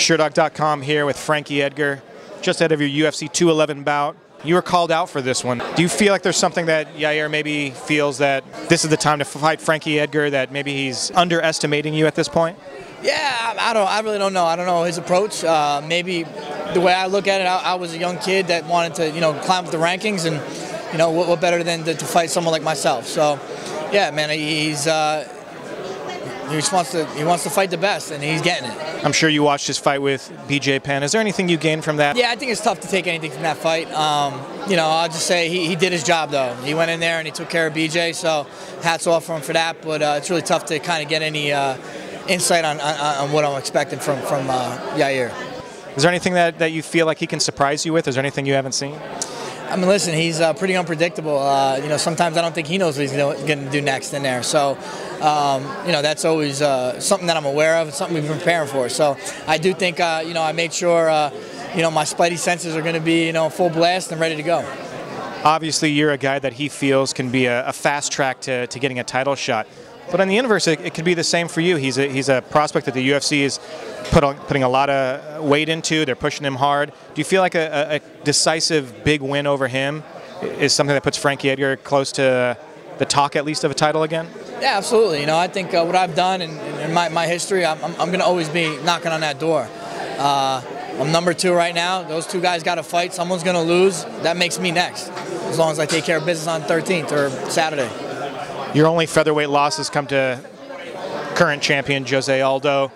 Sherdog.com here with Frankie Edgar, just ahead of your UFC 211 bout. You were called out for this one. Do you feel like there's something that Yair maybe feels that this is the time to fight Frankie Edgar, that maybe he's underestimating you at this point? Yeah, I really don't know. I don't know his approach. Maybe the way I look at it, I was a young kid that wanted to, climb up the rankings, and what better than to fight someone like myself. So, yeah, man, he wants to fight the best, and he's getting it. I'm sure you watched his fight with BJ Penn. Is there anything you gained from that? Yeah, I think it's tough to take anything from that fight. I'll just say he did his job, though. He went in there and he took care of BJ, so hats off for him for that. But it's really tough to kind of get any insight on what I'm expecting from Yair. Is there anything that you feel like he can surprise you with? Is there anything you haven't seen? I mean, listen, he's pretty unpredictable. Sometimes I don't think he knows what he's going to do next in there. So, that's always something that I'm aware of. It's something we've been preparing for. So I do think, I made sure, my spidey senses are going to be, full blast and ready to go. Obviously, you're a guy that he feels can be a fast track to getting a title shot. But on the inverse, it could be the same for you. He's a prospect that the UFC is putting a lot of weight into. They're pushing him hard. Do you feel like a decisive big win over him is something that puts Frankie Edgar close to the talk, at least, of a title again? Yeah, absolutely. I think what I've done in my history, I'm going to always be knocking on that door. I'm number 2 right now. Those two guys got to fight. Someone's going to lose. That makes me next, as long as I take care of business on 13th or Saturday. Your only featherweight losses come to current champion Jose Aldo.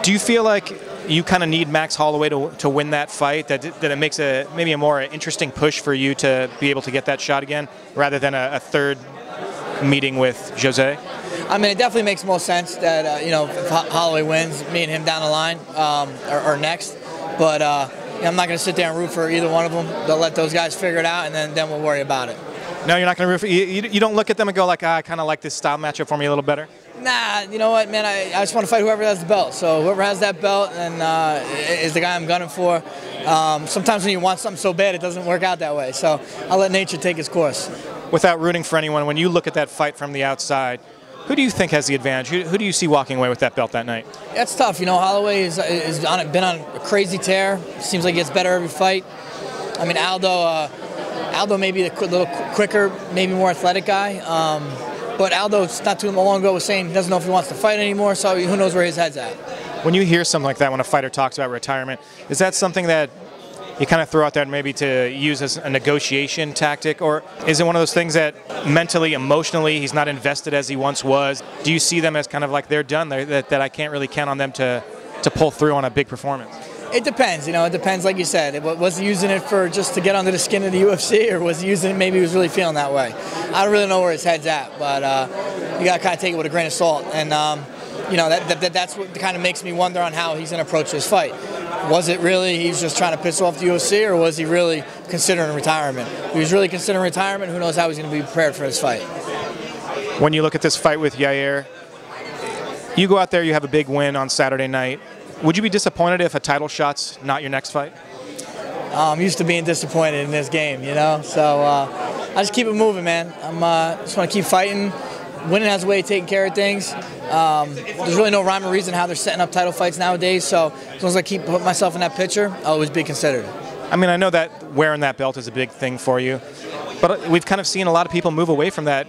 Do you feel like you kind of need Max Holloway to win that fight, that it makes maybe a more interesting push for you to be able to get that shot again, rather than a third meeting with Jose? I mean, it definitely makes more sense that, if Holloway wins, me and him down the line are next. But I'm not going to sit there and root for either one of them. They'll let those guys figure it out, and then we'll worry about it. No, you're not going to root for you don't look at them and go like, I kind of like this style matchup for me a little better? Nah, you know what, man, I just want to fight whoever has the belt. So whoever has that belt is the guy I'm gunning for. Sometimes when you want something so bad, it doesn't work out that way. So I'll let nature take its course. Without rooting for anyone, when you look at that fight from the outside, who do you think has the advantage? Who do you see walking away with that belt that night? Yeah, it's tough. Holloway has been on a crazy tear. Seems like he gets better every fight. I mean, Aldo may be a little quicker, maybe more athletic guy. But Aldo, not too long ago, was saying he doesn't know if he wants to fight anymore, so who knows where his head's at. When you hear something like that, when a fighter talks about retirement, is that something that you kind of throw out there maybe to use as a negotiation tactic? Or is it one of those things that mentally, emotionally, he's not invested as he once was? Do you see them as kind of like they're done, that I can't really count on them to pull through on a big performance? It depends, it depends, like you said. Was he using it for just to get under the skin of the UFC, or was he using it, maybe he was really feeling that way? I don't really know where his head's at, but you got to kind of take it with a grain of salt. And, that's what kind of makes me wonder on how he's going to approach this fight. Was it really he's just trying to piss off the UFC, or was he really considering retirement? If he was really considering retirement, who knows how he's going to be prepared for this fight. When you look at this fight with Yair, you go out there, you have a big win on Saturday night. Would you be disappointed if a title shot's not your next fight? I'm used to being disappointed in this game, So I just keep it moving, man. Just want to keep fighting. Winning has a way of taking care of things. There's really no rhyme or reason how they're setting up title fights nowadays. So as long as I keep putting myself in that picture, I'll always be considered. I mean, I know that wearing that belt is a big thing for you, but we've kind of seen a lot of people move away from that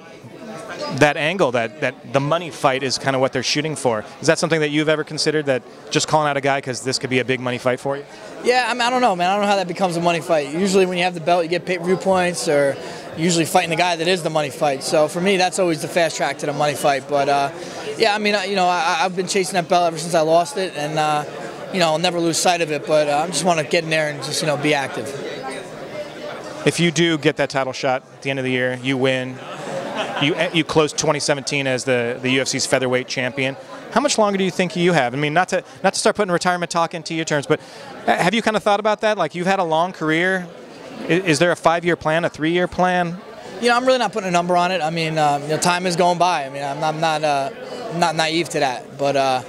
angle, that the money fight is kind of what they're shooting for. Is that something that you've ever considered, that just calling out a guy because this could be a big money fight for you? Yeah, I don't know, man. I don't know how that becomes a money fight. Usually when you have the belt, you get pay-per-view points, or usually fighting the guy that is the money fight. So for me, that's always the fast track to the money fight. But yeah, I mean, I've been chasing that belt ever since I lost it, and I'll never lose sight of it. But I just want to get in there and just be active. If you do get that title shot at the end of the year, you win. You closed 2017 as the UFC's featherweight champion. How much longer do you think you have? I mean, not to start putting retirement talk into your terms, but have you kind of thought about that? Like, you've had a long career. Is there a 5-year plan, a 3-year plan? I'm really not putting a number on it. I mean, time is going by. I mean, I'm not naive to that. But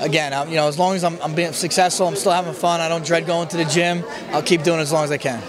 again, as long as I'm being successful, I'm still having fun. I don't dread going to the gym. I'll keep doing it as long as I can.